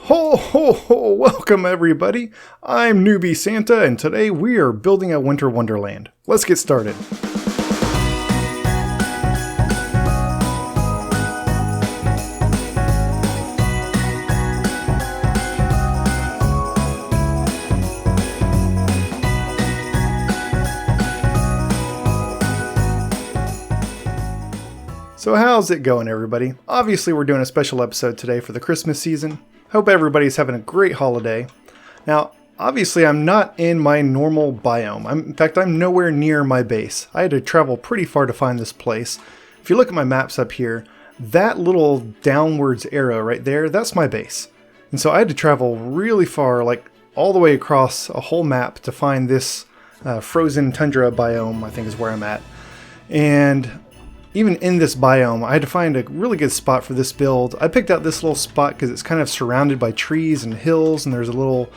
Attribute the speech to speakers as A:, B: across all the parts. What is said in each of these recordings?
A: Ho ho ho! Welcome everybody! I'm Newbie Santa and today we are building a winter wonderland. Let's get started. So how's it going everybody? Obviously we're doing a special episode today for the Christmas season. Hope everybody's having a great holiday. Now, obviously I'm not in my normal biome. In fact, I'm nowhere near my base. I had to travel pretty far to find this place. If you look at my maps up here, that little downwards arrow right there, that's my base. And so I had to travel really far, like all the way across a whole map to find this frozen tundra biome, I think is where I'm at. And even in this biome, I had to find a really good spot for this build. I picked out this little spot because it's kind of surrounded by trees and hills, and there's a little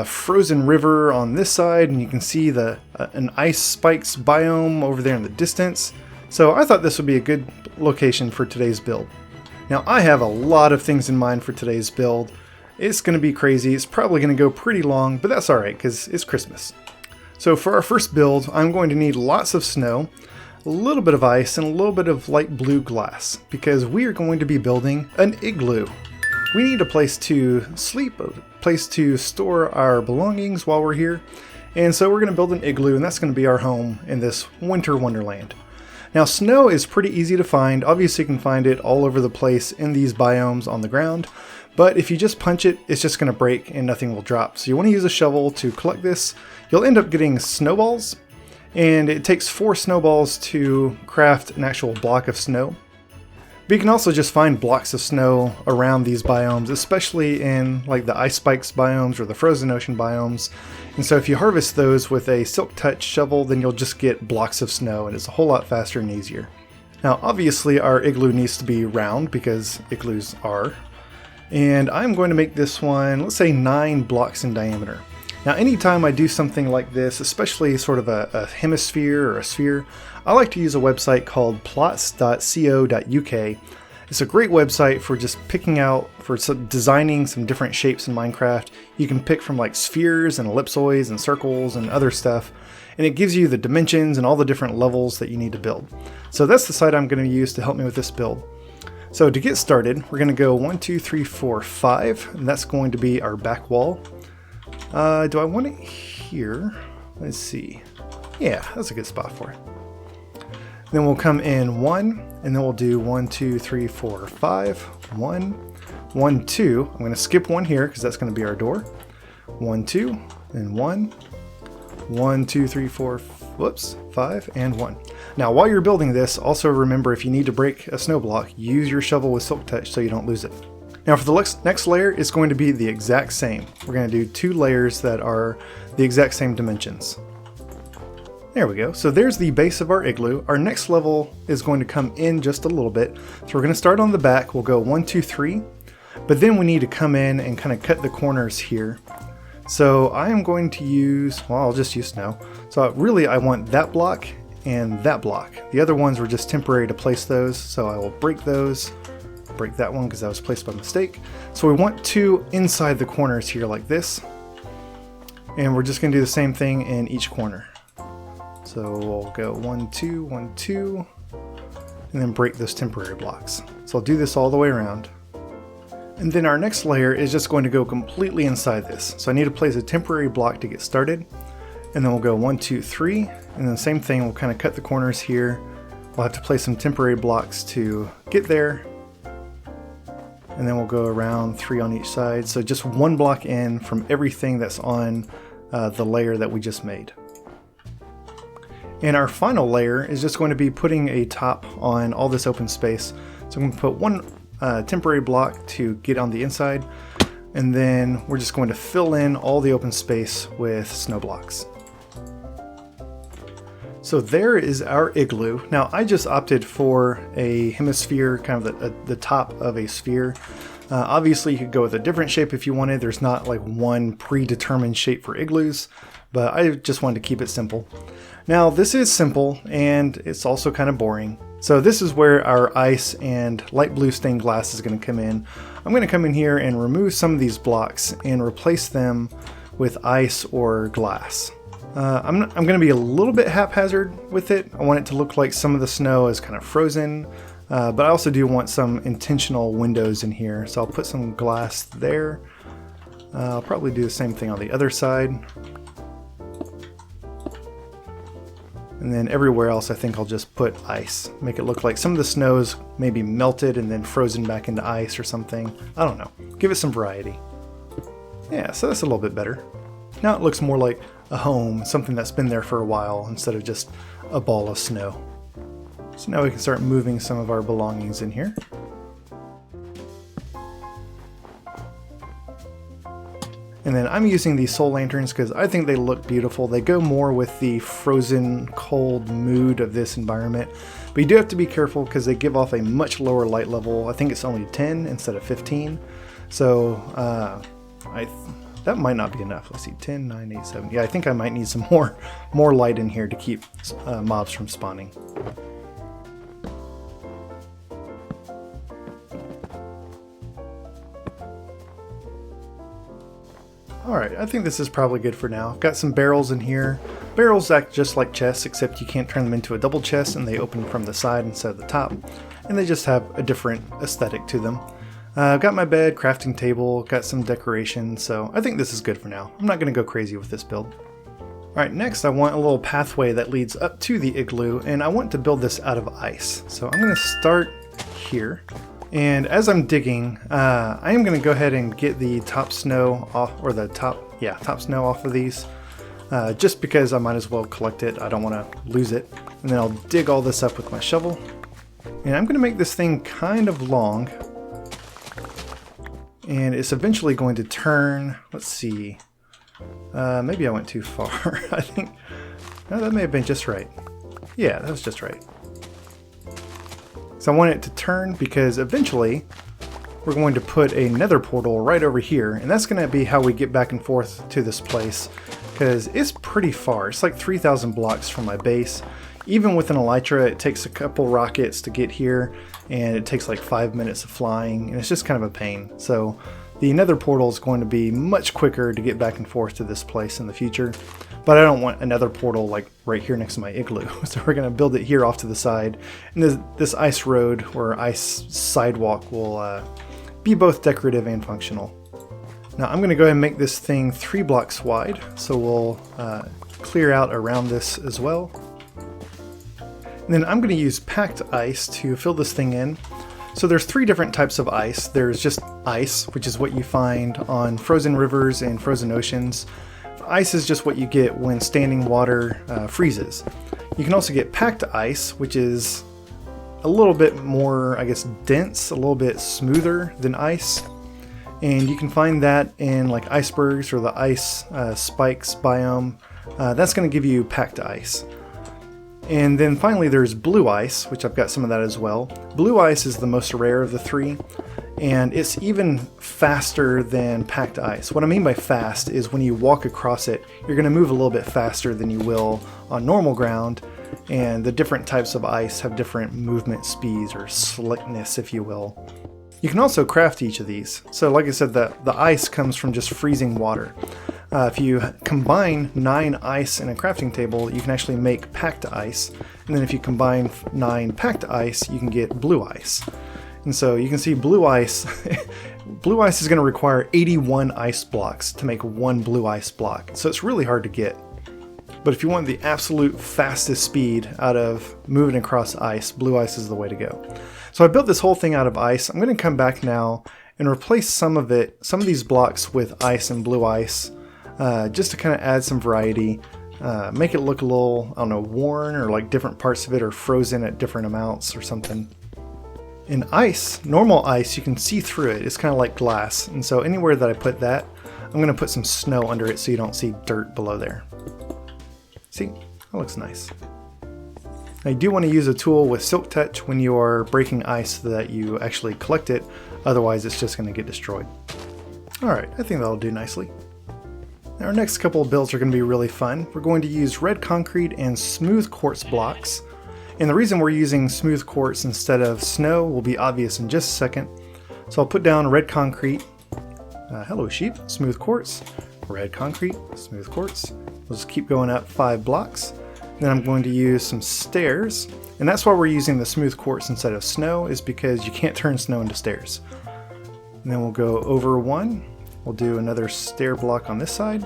A: frozen river on this side, and you can see an ice spikes biome over there in the distance. So I thought this would be a good location for today's build. Now I have a lot of things in mind for today's build. It's going to be crazy. It's probably going to go pretty long, but that's alright because it's Christmas. So for our first build, I'm going to need lots of snow, a little bit of ice, and a little bit of light blue glass, because we are going to be building an igloo. We need a place to sleep, a place to store our belongings while we're here, and so we're going to build an igloo, and that's going to be our home in this winter wonderland. Now snow is pretty easy to find. Obviously you can find it all over the place in these biomes on the ground, but if you just punch it, it's just going to break and nothing will drop. So you want to use a shovel to collect this. You'll end up getting snowballs, and it takes 4 snowballs to craft an actual block of snow. But you can also just find blocks of snow around these biomes, especially in like the ice spikes biomes or the frozen ocean biomes. And so if you harvest those with a silk touch shovel, then you'll just get blocks of snow, and it's a whole lot faster and easier. Now obviously our igloo needs to be round because igloos are. And I'm going to make this one, let's say 9 blocks in diameter. Now anytime I do something like this, especially sort of a hemisphere or a sphere, I like to use a website called plots.co.uk. It's a great website for just picking out, for designing some different shapes in Minecraft. You can pick from like spheres and ellipsoids and circles and other stuff, and it gives you the dimensions and all the different levels that you need to build. So that's the site I'm going to use to help me with this build. So to get started, we're going to go 1, 2, 3, 4, 5, and that's going to be our back wall. Do I want it here? Let's see. Yeah, that's a good spot for it. Then we'll come in 1, and then we'll do 1, 2, 3, 4, 5. 1, 1, 2. I'm going to skip 1 here because that's going to be our door. 1, 2, and 1. 1, 2, 3, 4, whoops, 5, and 1. Now while you're building this, also remember if you need to break a snow block, use your shovel with silk touch so you don't lose it. Now for the next layer, it's going to be the exact same. We're going to do 2 layers that are the exact same dimensions. There we go. So there's the base of our igloo. Our next level is going to come in just a little bit. So we're going to start on the back. We'll go 1, 2, 3. But then we need to come in and kind of cut the corners here. So I am going to use, well, I'll just use snow. So really I want that block and that block. The other ones were just temporary to place those. So I will break those. Break that one because that was placed by mistake. So we want 2 inside the corners here like this, and we're just going to do the same thing in each corner. So we'll go 1, 2, 1, 2, and then break those temporary blocks. So I'll do this all the way around, and then our next layer is just going to go completely inside this. So I need to place a temporary block to get started, and then we'll go 1, 2, 3, and then the same thing. We'll kind of cut the corners here. We'll have to place some temporary blocks to get there. And then we'll go around 3 on each side. So just 1 block in from everything that's on the layer that we just made. And our final layer is just going to be putting a top on all this open space. So I'm going to put 1 temporary block to get on the inside. And then we're just going to fill in all the open space with snow blocks. So there is our igloo. Now I just opted for a hemisphere, kind of the top of a sphere. Obviously you could go with a different shape if you wanted. There's not like one predetermined shape for igloos, but I just wanted to keep it simple. Now this is simple and it's also kind of boring. So this is where our ice and light blue stained glass is going to come in. I'm going to come in here and remove some of these blocks and replace them with ice or glass. I'm going to be a little bit haphazard with it. I want it to look like some of the snow is kind of frozen, but I also do want some intentional windows in here. So I'll put some glass there. I'll probably do the same thing on the other side. And then everywhere else I think I'll just put ice. Make it look like some of the snow's maybe melted and then frozen back into ice or something. I don't know. Give it some variety. Yeah, so that's a little bit better. Now it looks more like a home, something that's been there for a while instead of just a ball of snow. So now we can start moving some of our belongings in here. And then I'm using these soul lanterns because I think they look beautiful. They go more with the frozen, cold mood of this environment. But you do have to be careful because they give off a much lower light level. I think it's only 10 instead of 15. So that might not be enough. Let's see, 10, 9, 8, 7. Yeah, I think I might need some more light in here to keep mobs from spawning. Alright, I think this is probably good for now. Got some barrels in here. Barrels act just like chests, except you can't turn them into a double chest and they open from the side instead of the top. And they just have a different aesthetic to them. I've got my bed, crafting table, got some decoration, so I think this is good for now. I'm not going to go crazy with this build. Alright, next I want a little pathway that leads up to the igloo, and I want to build this out of ice. So I'm going to start here. And as I'm digging, I am going to go ahead and get the top snow off, or the top snow off of these, just because I might as well collect it. I don't want to lose it. And then I'll dig all this up with my shovel. And I'm going to make this thing kind of long. And it's eventually going to turn, let's see, maybe I went too far. I think, no, that may have been just right. Yeah, that was just right. So I want it to turn because eventually we're going to put a nether portal right over here, and that's going to be how we get back and forth to this place because it's pretty far. It's like 3,000 blocks from my base. Even with an elytra, it takes a couple rockets to get here, and it takes like 5 minutes of flying, and it's just kind of a pain. So the nether portal is going to be much quicker to get back and forth to this place in the future. But I don't want another portal like right here next to my igloo. So we're going to build it here off to the side. And this ice road or ice sidewalk will be both decorative and functional. Now I'm going to go ahead and make this thing 3 blocks wide. So we'll clear out around this as well. And then I'm going to use packed ice to fill this thing in. So there's 3 different types of ice. There's just ice, which is what you find on frozen rivers and frozen oceans. Ice is just what you get when standing water freezes. You can also get packed ice, which is a little bit more, I guess, dense, a little bit smoother than ice. And you can find that in like icebergs or the ice spikes biome. That's going to give you packed ice. And then finally there's blue ice, which I've got some of that as well. Blue ice is the most rare of the 3, and it's even faster than packed ice. What I mean by fast is when you walk across it, you're going to move a little bit faster than you will on normal ground, and the different types of ice have different movement speeds or slickness, if you will. You can also craft each of these. So like I said, the ice comes from just freezing water. If you combine 9 ice in a crafting table, you can actually make packed ice. And then if you combine 9 packed ice, you can get blue ice. And so you can see blue ice, blue ice is going to require 81 ice blocks to make 1 blue ice block. So it's really hard to get. But if you want the absolute fastest speed out of moving across ice, blue ice is the way to go. So I built this whole thing out of ice. I'm going to come back now and replace some of these blocks with ice and blue ice, just to kind of add some variety, make it look a little, I don't know, worn, or like different parts of it are frozen at different amounts or something. In ice, normal ice, you can see through it. It's kind of like glass. And so anywhere that I put that, I'm going to put some snow under it so you don't see dirt below there. See, that looks nice. Now you do want to use a tool with silk touch when you are breaking ice so that you actually collect it. Otherwise it's just going to get destroyed. Alright, I think that'll do nicely. Now our next couple of builds are going to be really fun. We're going to use red concrete and smooth quartz blocks. And the reason we're using smooth quartz instead of snow will be obvious in just a second. So I'll put down red concrete. Hello sheep, smooth quartz, red concrete, smooth quartz. We'll just keep going up 5 blocks. Then I'm going to use some stairs. And that's why we're using the smooth quartz instead of snow, is because you can't turn snow into stairs. And then we'll go over 1. We'll do another stair block on this side.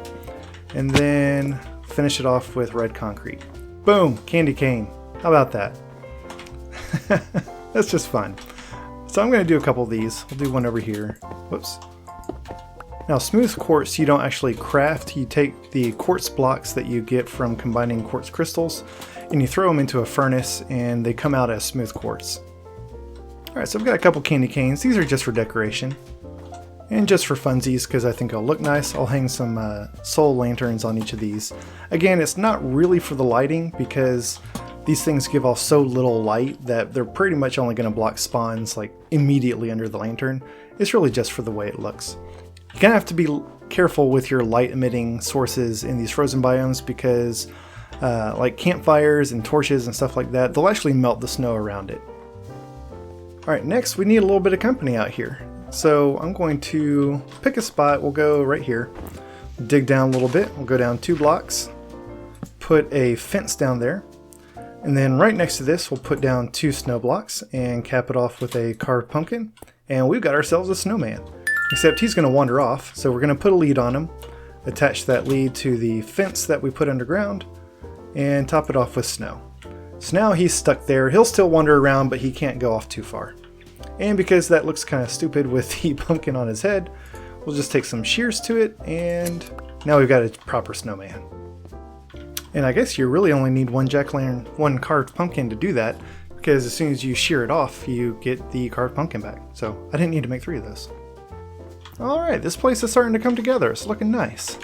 A: And then finish it off with red concrete. Boom, candy cane. How about that? That's just fun. So I'm going to do a couple of these. We'll do one over here. Whoops. Now smooth quartz you don't actually craft. You take the quartz blocks that you get from combining quartz crystals and you throw them into a furnace and they come out as smooth quartz. Alright, so I've got a couple candy canes. These are just for decoration. And just for funsies, because I think it'll look nice, I'll hang some soul lanterns on each of these. Again, it's not really for the lighting because these things give off so little light that they're pretty much only going to block spawns like immediately under the lantern. It's really just for the way it looks. You're going to have to be careful with your light emitting sources in these frozen biomes because like campfires and torches and stuff like that, they'll actually melt the snow around it. Alright, next we need a little bit of company out here. So I'm going to pick a spot. We'll go right here. Dig down a little bit. We'll go down 2 blocks. Put a fence down there. And then right next to this we'll put down 2 snow blocks and cap it off with a carved pumpkin. And we've got ourselves a snowman. Except he's going to wander off, so we're going to put a lead on him, attach that lead to the fence that we put underground, and top it off with snow. So now he's stuck there. He'll still wander around, but he can't go off too far. And because that looks kind of stupid with the pumpkin on his head, we'll just take some shears to it, and now we've got a proper snowman. And I guess you really only need one jack-o'-lantern, one carved pumpkin to do that, because as soon as you shear it off, you get the carved pumpkin back. So I didn't need to make 3 of those. Alright, this place is starting to come together. It's looking nice.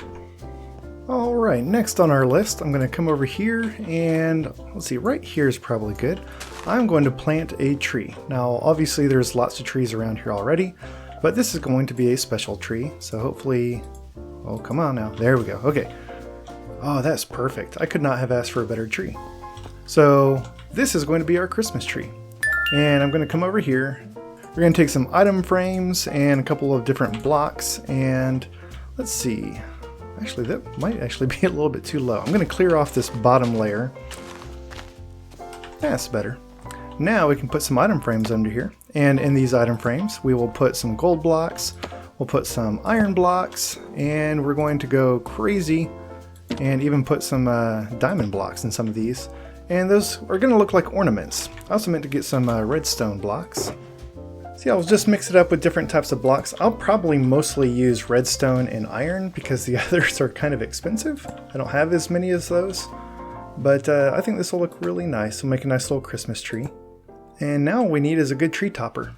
A: Alright, next on our list, I'm going to come over here and, let's see, right here is probably good. I'm going to plant a tree. Now, obviously there's lots of trees around here already, but this is going to be a special tree, so hopefully, oh, come on now. There we go. Okay. Oh, that's perfect. I could not have asked for a better tree. So, this is going to be our Christmas tree. And I'm going to come over here. We're going to take some item frames and a couple of different blocks, and let's see. Actually, that might actually be a little bit too low. I'm going to clear off this bottom layer. That's better. Now we can put some item frames under here, and in these item frames we will put some gold blocks, we'll put some iron blocks, and we're going to go crazy and even put some diamond blocks in some of these. And those are going to look like ornaments. I also meant to get some redstone blocks. See, I'll just mix it up with different types of blocks. I'll probably mostly use redstone and iron because the others are kind of expensive. I don't have as many as those. But I think this will look really nice. We'll make a nice little Christmas tree. And now all we need is a good tree topper.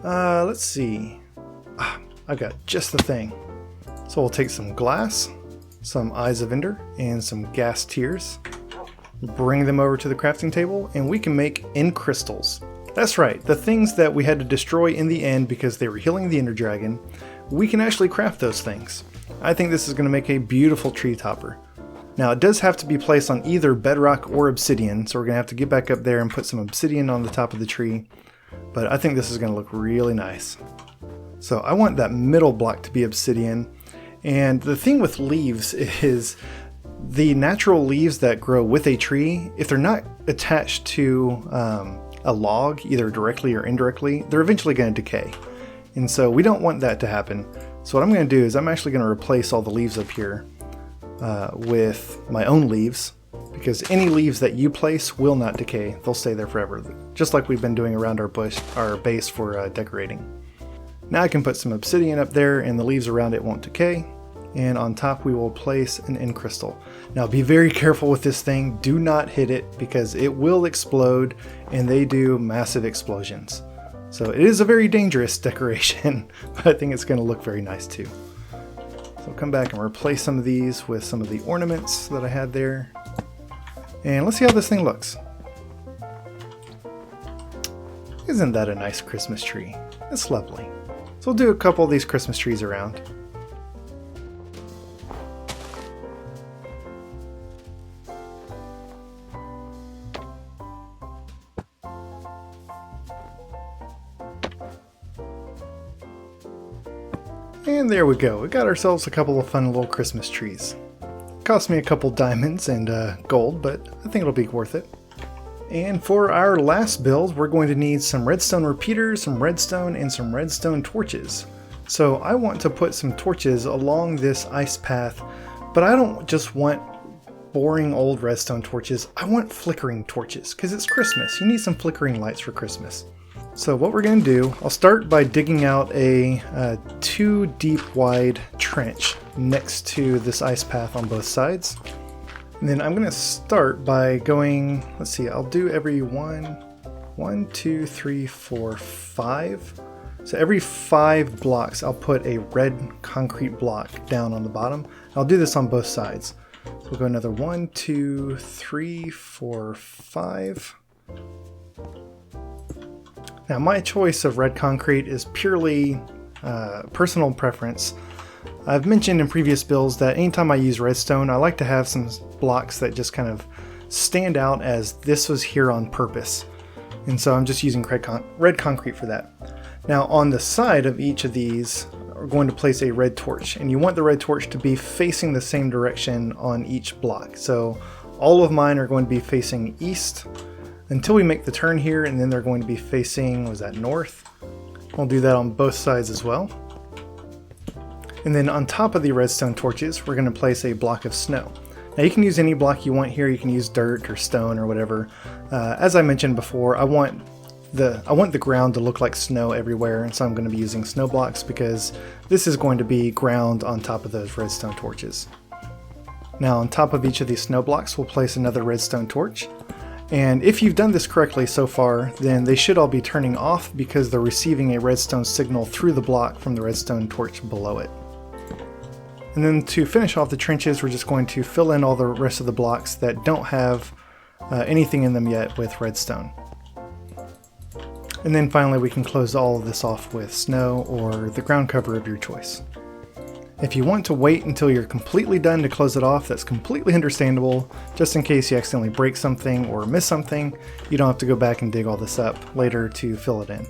A: Let's see. I've got just the thing. So we'll take some glass, some eyes of ender, and some gas tears. Bring them over to the crafting table, and we can make end crystals. That's right, the things that we had to destroy in the end because they were healing the ender dragon, we can actually craft those things. I think this is going to make a beautiful tree topper. Now it does have to be placed on either bedrock or obsidian, so we're going to have to get back up there and put some obsidian on the top of the tree. But I think this is going to look really nice. So I want that middle block to be obsidian. And the thing with leaves is the natural leaves that grow with a tree, if they're not attached to a log, either directly or indirectly, they're eventually going to decay. And so we don't want that to happen. So what I'm going to do is I'm actually going to replace all the leaves up here with my own leaves, because any leaves that you place will not decay. They'll stay there forever, just like we've been doing around our base for decorating. Now I can put some obsidian up there and the leaves around it won't decay. And on top we will place an end crystal. Now be very careful with this thing. Do not hit it because it will explode, and they do massive explosions. So it is a very dangerous decoration, but I think it's going to look very nice too. So I'll come back and replace some of these with some of the ornaments that I had there. And let's see how this thing looks. Isn't that a nice Christmas tree? It's lovely. So we'll do a couple of these Christmas trees around. And there we go. We got ourselves a couple of fun little Christmas trees. Cost me a couple diamonds and gold, but I think it'll be worth it. And for our last build, we're going to need some redstone repeaters, some redstone, and some redstone torches. So I want to put some torches along this ice path, but I don't just want boring old redstone torches. I want flickering torches, because it's Christmas. You need some flickering lights for Christmas. So what we're going to do, I'll start by digging out a 2 deep wide trench next to this ice path on both sides. And then I'm going to start by going, let's see, I'll do every 1, 2, 3, 4, 5. So every 5 blocks I'll put a red concrete block down on the bottom. I'll do this on both sides. So we'll go another 1, 2, 3, 4, 5. Now my choice of red concrete is purely personal preference. I've mentioned in previous builds that anytime I use redstone, I like to have some blocks that just kind of stand out as this was here on purpose. And so I'm just using red concrete for that. Now on the side of each of these, we're going to place a red torch. And you want the red torch to be facing the same direction on each block. So all of mine are going to be facing east until we make the turn here, and then they're going to be facing, was that north? We'll do that on both sides as well. And then on top of the redstone torches, we're going to place a block of snow. Now you can use any block you want here. You can use dirt or stone or whatever. As I mentioned before, I want the ground to look like snow everywhere, and so I'm going to be using snow blocks because this is going to be ground on top of those redstone torches. Now on top of each of these snow blocks, we'll place another redstone torch. And if you've done this correctly so far, then they should all be turning off because they're receiving a redstone signal through the block from the redstone torch below it. And then to finish off the trenches, we're just going to fill in all the rest of the blocks that don't have anything in them yet with redstone. And then finally we can close all of this off with snow or the ground cover of your choice. If you want to wait until you're completely done to close it off, that's completely understandable. Just in case you accidentally break something or miss something, you don't have to go back and dig all this up later to fill it in.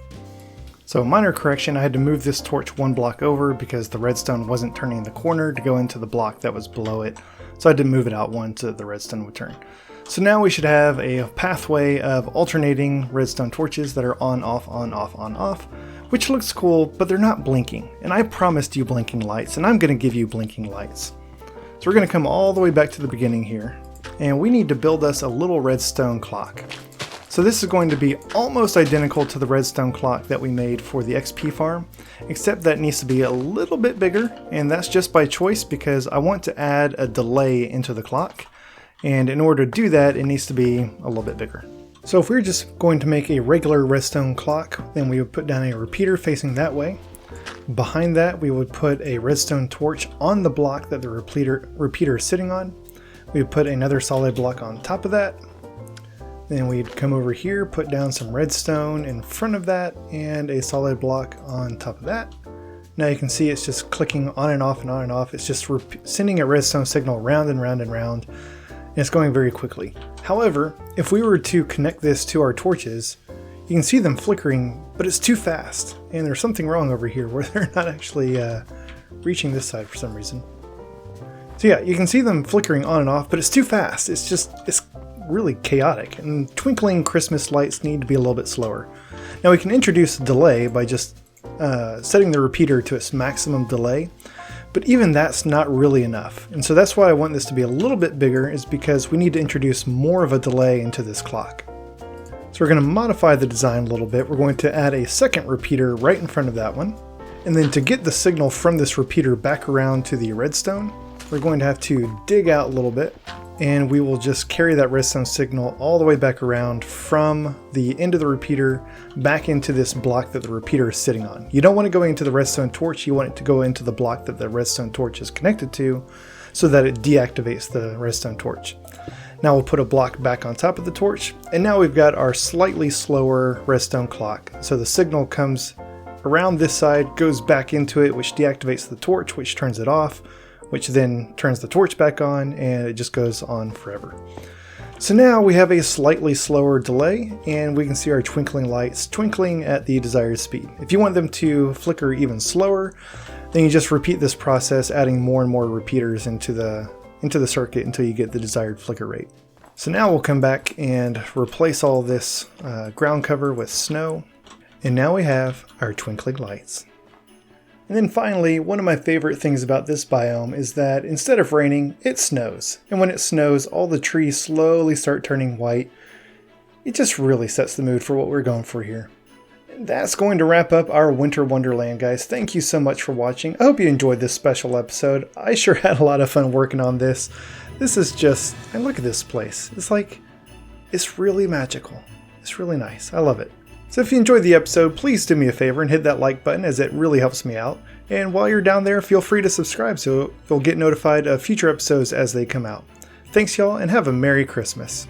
A: So minor correction, I had to move this torch 1 block over because the redstone wasn't turning the corner to go into the block that was below it. So I had to move it out 1 so that the redstone would turn. So now we should have a pathway of alternating redstone torches that are on, off, on, off, on, off, which looks cool, but they're not blinking. And I promised you blinking lights, and I'm going to give you blinking lights. So we're going to come all the way back to the beginning here, and we need to build us a little redstone clock. So this is going to be almost identical to the redstone clock that we made for the XP farm, except that it needs to be a little bit bigger, and that's just by choice because I want to add a delay into the clock. And in order to do that, it needs to be a little bit bigger. So if we were just going to make a regular redstone clock, then we would put down a repeater facing that way. Behind that, we would put a redstone torch on the block that the repeater is sitting on. We would put another solid block on top of that. Then we'd come over here, put down some redstone in front of that, and a solid block on top of that. Now you can see it's just clicking on and off and on and off. It's just sending a redstone signal round and round and round. And it's going very quickly. However, if we were to connect this to our torches, you can see them flickering, but it's too fast. And there's something wrong over here where they're not actually reaching this side for some reason. So yeah, you can see them flickering on and off, but it's too fast. It's really chaotic. And twinkling Christmas lights need to be a little bit slower. Now we can introduce a delay by just setting the repeater to its maximum delay. But even that's not really enough. And so that's why I want this to be a little bit bigger, is because we need to introduce more of a delay into this clock. So we're going to modify the design a little bit. We're going to add a second repeater right in front of that one. And then to get the signal from this repeater back around to the redstone, we're going to have to dig out a little bit. And we will just carry that redstone signal all the way back around from the end of the repeater back into this block that the repeater is sitting on. You don't want it going into the redstone torch, you want it to go into the block that the redstone torch is connected to so that it deactivates the redstone torch. Now we'll put a block back on top of the torch, and now we've got our slightly slower redstone clock. So the signal comes around this side, goes back into it, which deactivates the torch, which turns it off, which then turns the torch back on, and it just goes on forever. So now we have a slightly slower delay, and we can see our twinkling lights twinkling at the desired speed. If you want them to flicker even slower, Then you just repeat this process, adding more and more repeaters into the circuit until you get the desired flicker rate. So now we'll come back and replace all this ground cover with snow. And now we have our twinkling lights. And then finally, one of my favorite things about this biome is that instead of raining, it snows. And when it snows, all the trees slowly start turning white. It just really sets the mood for what we're going for here. And that's going to wrap up our Winter Wonderland, guys. Thank you so much for watching. I hope you enjoyed this special episode. I sure had a lot of fun working on this. This is just, and look at this place. It's really magical. It's really nice. I love it. So if you enjoyed the episode, please do me a favor and hit that like button, as it really helps me out. And while you're down there, feel free to subscribe so you'll get notified of future episodes as they come out. Thanks y'all, and have a Merry Christmas.